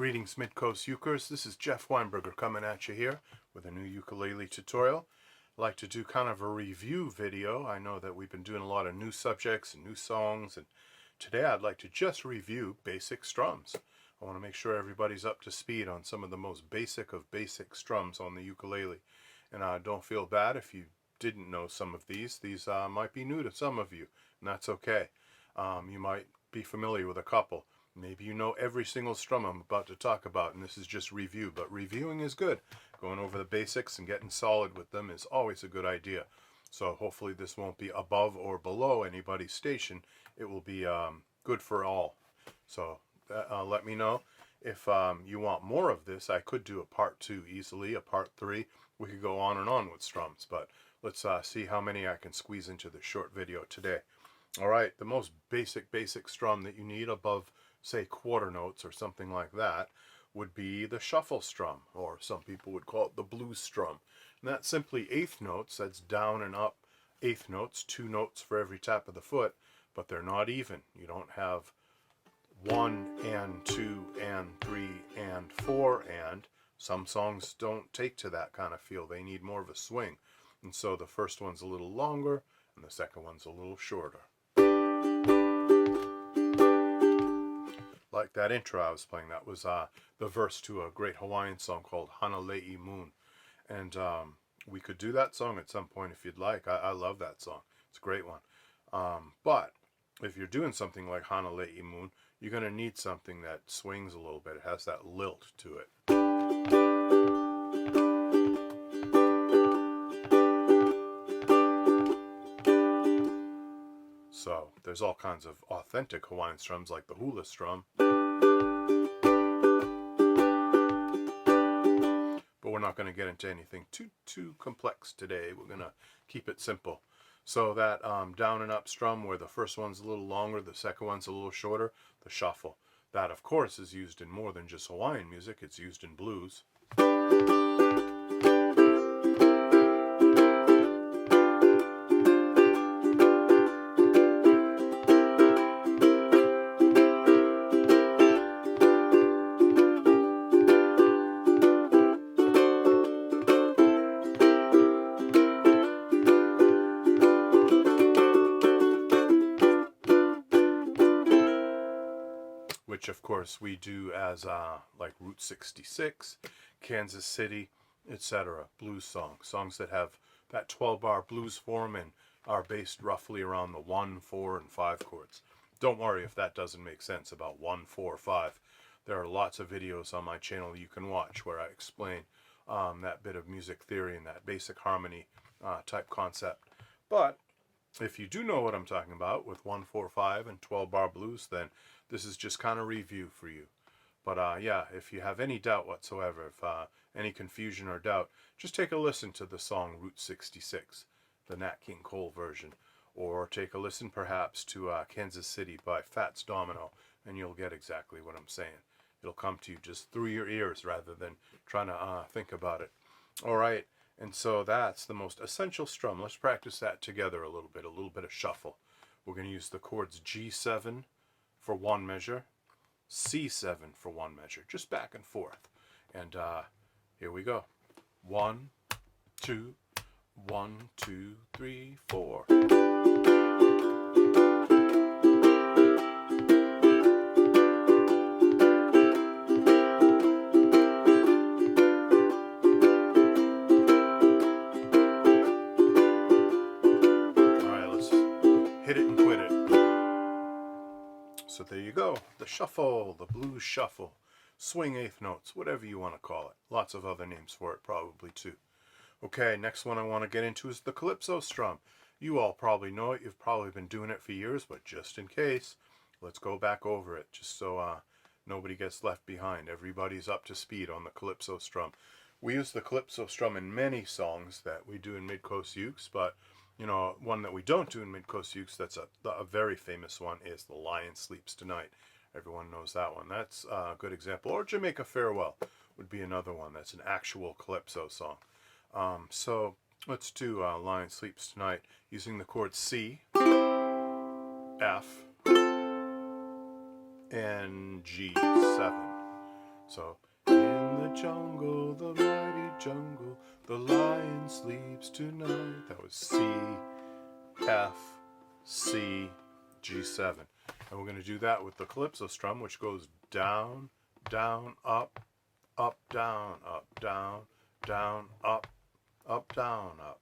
Greetings Midcoast Ukers, this is Jeff Weinberger coming at you here with a new ukulele tutorial. I'd like to do kind of a review video. I know that we've been doing a lot of new subjects and new songs, and today I'd like to just review basic strums. I want to make sure everybody's up to speed on some of the most basic of basic strums on the ukulele. And don't feel bad if you didn't know some of these. These might be new to some of you, and that's okay. You might be familiar with a couple. Maybe you know every single strum I'm about to talk about, and this is just review, but reviewing is good. Going over the basics and getting solid with them is always a good idea. So hopefully this won't be above or below anybody's station. It will be good for all. So let me know if you want more of this. I could do a part 2 easily, a part 3. We could go on and on with strums, but let's see how many I can squeeze into this short video today. Alright, the most basic strum that you need above, say, quarter notes or something like that would be the shuffle strum, or some people would call it the blues strum. And that's simply eighth notes. That's down and up eighth notes, 2 notes for every tap of the foot, but they're not even. You don't have 1 and 2 and 3 and 4 and. Some songs don't take to that kind of feel. They need more of a swing. And so the first one's a little longer and the second one's a little shorter. Like that intro I was playing, that was the verse to a great Hawaiian song called Hanalei Moon. And we could do that song at some point if you'd like. I love that song. It's a great one. But if you're doing something like Hanalei Moon, you're going to need something that swings a little bit. It has that lilt to it. So there's all kinds of authentic Hawaiian strums like the hula strum. But we're not going to get into anything too complex today. We're going to keep it simple. So that down and up strum where the first one's a little longer, the second one's a little shorter, the shuffle. That, of course, is used in more than just Hawaiian music. It's used in blues. Which of course we do as like Route 66, Kansas City, etc. Blues songs that have that 12-bar blues form and are based roughly around the 1, 4, and 5 chords. Don't worry if that doesn't make sense about 1, 4, 5. There are lots of videos on my channel you can watch where I explain that bit of music theory and that basic harmony type concept. But if you do know what I'm talking about with 1, 4, 5 and 12-bar blues, then this is just kind of review for you. But yeah, if you have any doubt whatsoever, if any confusion or doubt, just take a listen to the song Route 66, the Nat King Cole version. Or take a listen perhaps to Kansas City by Fats Domino, and you'll get exactly what I'm saying. It'll come to you just through your ears rather than trying to think about it. Alright, and so that's the most essential strum. Let's practice that together a little bit of shuffle. We're going to use the chords G7 for 1 measure, C7 for 1 measure, just back and forth. And here we go. 1, 2, 1, 2, 3, 4. Hit it and quit it. So there you go. The shuffle, the blues shuffle, swing eighth notes, whatever you want to call it. Lots of other names for it probably too. Okay, next one I want to get into is the Calypso Strum. You all probably know it. You've probably been doing it for years, but just in case, let's go back over it just so nobody gets left behind. Everybody's up to speed on the Calypso Strum. We use the Calypso Strum in many songs that we do in Midcoast Ukes, but you know, one that we don't do in Midcoast Ukes that's a very famous one is The Lion Sleeps Tonight. Everyone knows that one. That's a good example. Or Jamaica Farewell would be another one. That's an actual Calypso song. So let's do Lion Sleeps Tonight using the chords C, F, and G7. So, in the jungle, the mighty jungle, the lion sleeps tonight. That was C, F, C, G7. And we're going to do that with the Calypso Strum, which goes down, down, up, down, down, down, up, down, up.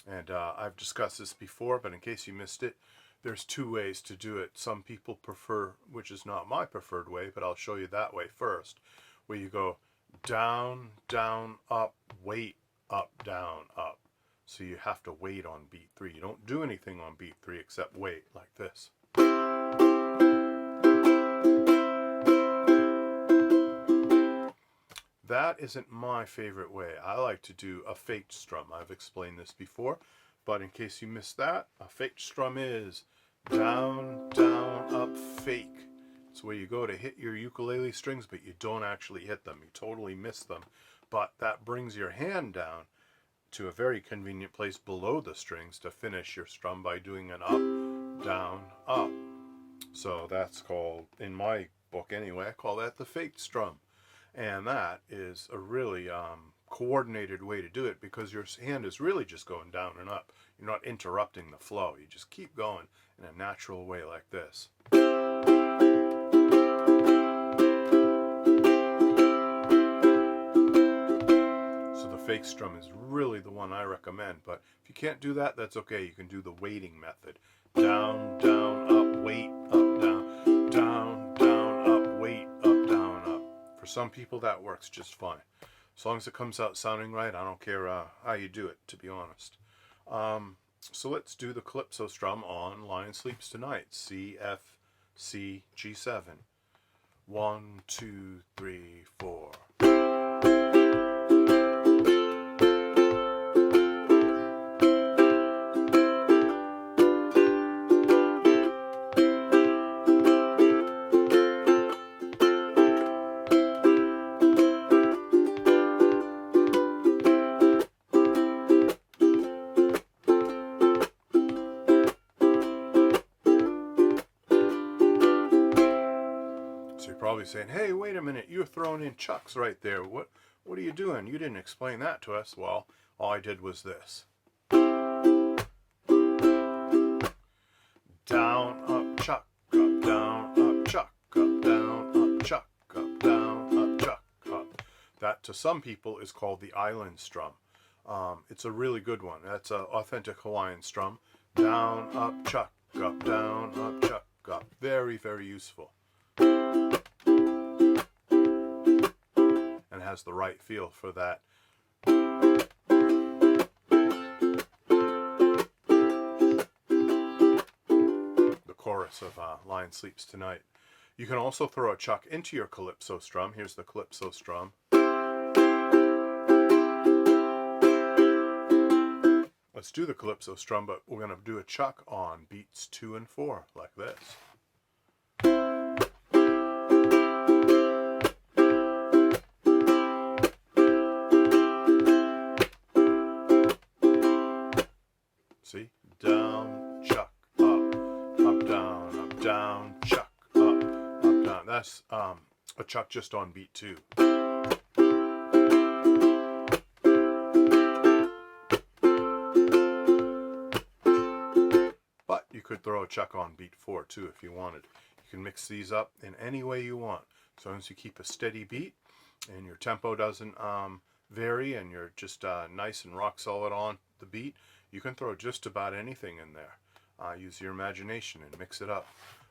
And I've discussed this before, but in case you missed it, there's two ways to do it. Some people prefer, which is not my preferred way, but I'll show you that way first, where you go down, down, up, wait, up, down, up. So you have to wait on beat 3. You don't do anything on beat 3 except wait, like this. That isn't my favorite way. I like to do a faked strum. I've explained this before, but in case you missed that, a faked strum is down, down, up, fake. It's where you go to hit your ukulele strings, but you don't actually hit them. You totally miss them. But that brings your hand down to a very convenient place below the strings to finish your strum by doing an up, down, up. So that's called, in my book anyway, I call that the faked strum. And that is a really coordinated way to do it, because your hand is really just going down and up. You're not interrupting the flow. You just keep going in a natural way like this. So the fake strum is really the one I recommend. But if you can't do that, that's okay. You can do the waiting method. Down, down, up, wait, up, down, down, down, up, wait, up, down, up. For some people that works just fine. As long as it comes out sounding right, I don't care how you do it, to be honest. So let's do the Calypso Strum on Lion Sleeps Tonight. C, F, C, G7. 1, 2, 3, 4. Probably saying, hey, wait a minute, you're throwing in chucks right there. What are you doing? You didn't explain that to us. Well, all I did was this. Down, up, chuck, up, down, up, chuck, up, down, up, chuck, up, down, up, chuck, up. That, to some people, is called the island strum. It's a really good one. That's an authentic Hawaiian strum. Down, up, chuck, up, down, up, chuck, up. Very, very useful. And has the right feel for that. The chorus of Lion Sleeps Tonight. You can also throw a chuck into your Calypso Strum. Here's the Calypso Strum. Let's do the Calypso Strum, but we're going to do a chuck on beats 2 and 4, like this. See? Down, chuck, up, down, chuck, up, down. That's a chuck just on beat 2. But you could throw a chuck on beat 4 too if you wanted. You can mix these up in any way you want. As long as you keep a steady beat and your tempo doesn't vary and you're just nice and rock solid on the beat, you can throw just about anything in there. Use your imagination and mix it up.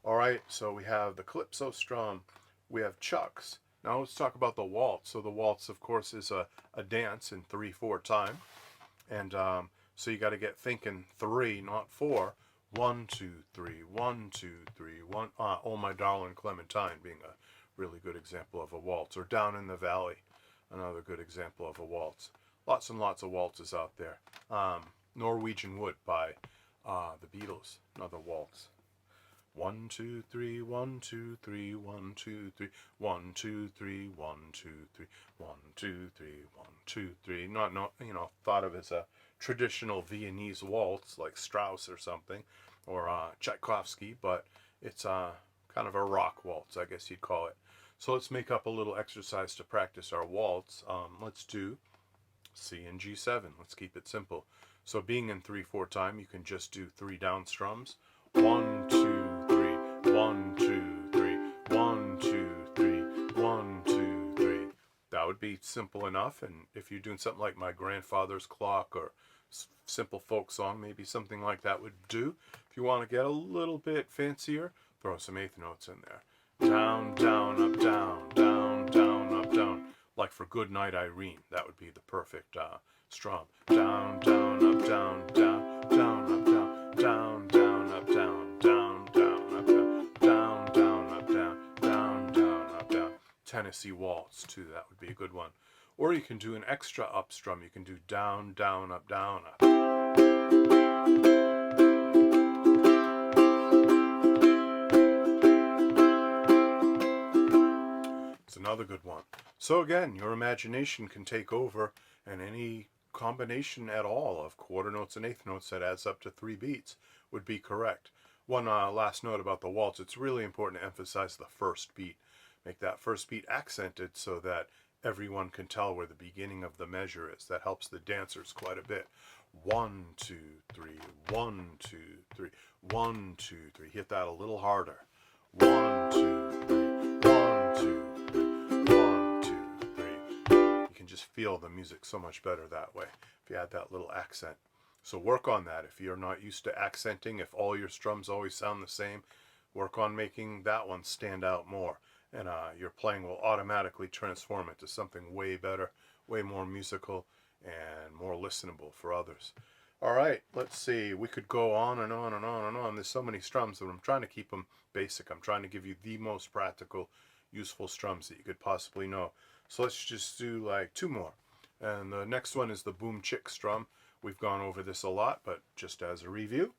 Alright, so we have the Calypso Strum. We have chucks. Now let's talk about the waltz. So the waltz, of course, is a dance in 3/4 time. And so you got to get thinking 3, not 4. 1, 2, 3, 1, 2, 3, 1. Oh My Darling Clementine being a really good example of a waltz. Or Down in the Valley, another good example of a waltz. Lots and lots of waltzes out there. Norwegian Wood by the Beatles, another waltz. 1, 2, 3, 1, 2, 3, 1, 2, 3, 1, 2, 3, 1, 2, 3, 1, 2, 3, 1, 2, 3. Not thought of as a traditional Viennese waltz like Strauss or something, or Tchaikovsky, but it's kind of a rock waltz, I guess you'd call it. So let's make up a little exercise to practice our waltz. Let's do C and G7. Let's keep it simple. So being in 3/4 time, you can just do 3 down strums. 1, 2, 3, 1, 2, 3, 1, 2, 3, 1, 2, 3. That would be simple enough. And if you're doing something like My Grandfather's Clock or simple folk song, maybe something like that would do. If you want to get a little bit fancier, throw some eighth notes in there. Down, down, up, down, down, down, up, down. Like for Good Night Irene, that would be the perfect strum. Down, down, up, down, down, down, up, down, down, down, up, down, down, down, up, down, down, down, up, down, down, down, up, down. Tennessee Waltz, too, that would be a good one. Or you can do an extra up strum. You can do down, down, up, down, up. It's another good one. So again, your imagination can take over, and any combination at all of quarter notes and eighth notes that adds up to 3 beats would be correct. One last note about the waltz, it's really important to emphasize the first beat. Make that first beat accented so that everyone can tell where the beginning of the measure is. That helps the dancers quite a bit. 1, 2, 3, 1, 2, 3, 1, 2, 3. Hit that a little harder. 1, 2, 3, 1, 2, 3, 1, 2, 3. You can just feel the music so much better that way if you add that little accent. So work on that. If you're not used to accenting, if all your strums always sound the same, work on making that one stand out more. And your playing will automatically transform it to something way better, way more musical, and more listenable for others. All right, let's see. We could go on and on and on and on. There's so many strums, but I'm trying to keep them basic. I'm trying to give you the most practical, useful strums that you could possibly know. So let's just do like 2 more. And the next one is the boom chick strum. We've gone over this a lot, but just as a review,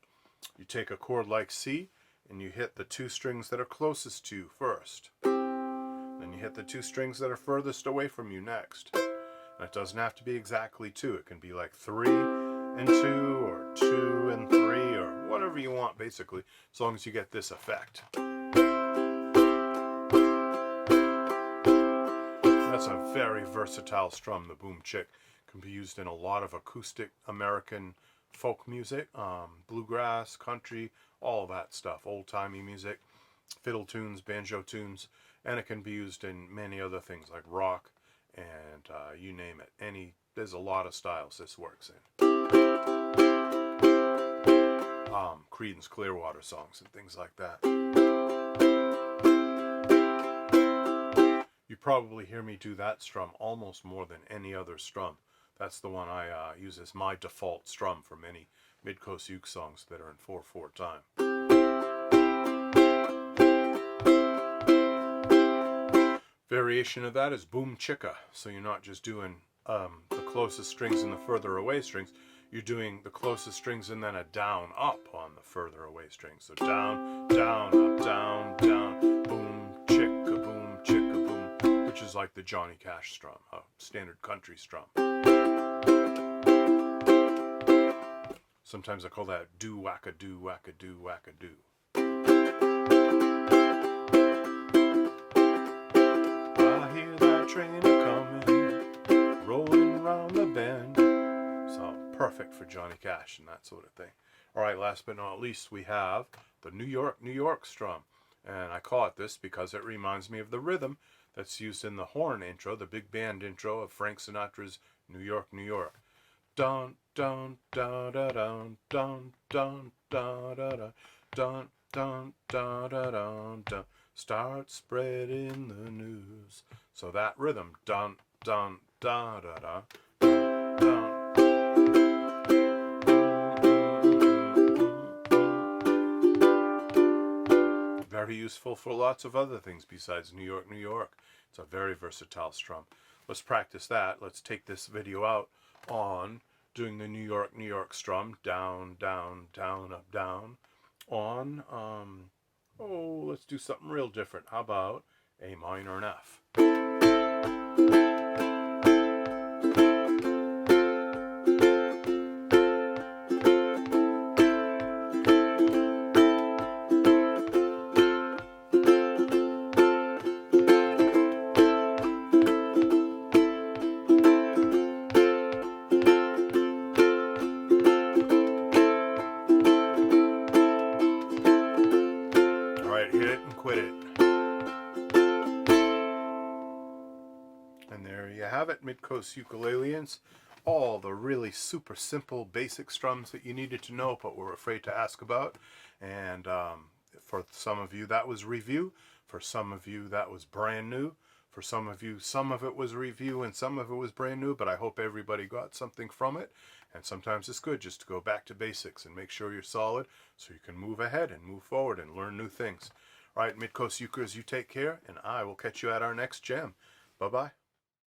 you take a chord like C, and you hit the 2 strings that are closest to you first. Then you hit the 2 strings that are furthest away from you next. And it doesn't have to be exactly 2. It can be like 3 and 2, or 2 and 3, or whatever you want, basically, as long as you get this effect. That's a very versatile strum, the boom chick. It can be used in a lot of acoustic American folk music, bluegrass, country, all that stuff, old-timey music, fiddle tunes, banjo tunes. And it can be used in many other things like rock and you name it. There's a lot of styles this works in. Creedence Clearwater songs and things like that. You probably hear me do that strum almost more than any other strum. That's the one I use as my default strum for many Midcoast Ukes songs that are in 4/4 time. Variation of that is boom chicka. So you're not just doing the closest strings and the further away strings. You're doing the closest strings and then a down up on the further away strings. So down, down, up, down, down, boom chicka, boom, which is like the Johnny Cash strum, a standard country strum. Sometimes I call that do-wacka-do, wacka-do, wacka-do. Train a-coming, rolling round the bend. So perfect for Johnny Cash and that sort of thing. All right, last but not least, we have the New York, New York strum. And I call it this because it reminds me of the rhythm that's used in the horn intro, the big band intro of Frank Sinatra's New York, New York. Dun, dun, dun, dun, dun, dun, dun, dun, dun, dun, dun, dun, dun, dun. Start spreading the news. So that rhythm, dun, dun, dun, dun, dun, dun. Very useful for lots of other things besides New York, New York. It's a very versatile strum. Let's practice that. Let's take this video out on doing the New York, New York strum. Down, down, down, up, down. On, let's do something real different. How about A minor and F? Alright, hit it and quit it. And there you have it, Midcoast Ukuleleans. All the really super simple basic strums that you needed to know but were afraid to ask about. And for some of you that was review. For some of you that was brand new. For some of you, some of it was review and some of it was brand new, but I hope everybody got something from it. And sometimes it's good just to go back to basics and make sure you're solid so you can move ahead and move forward and learn new things. All right, Midcoast Ukers, you take care, and I will catch you at our next jam. Bye-bye.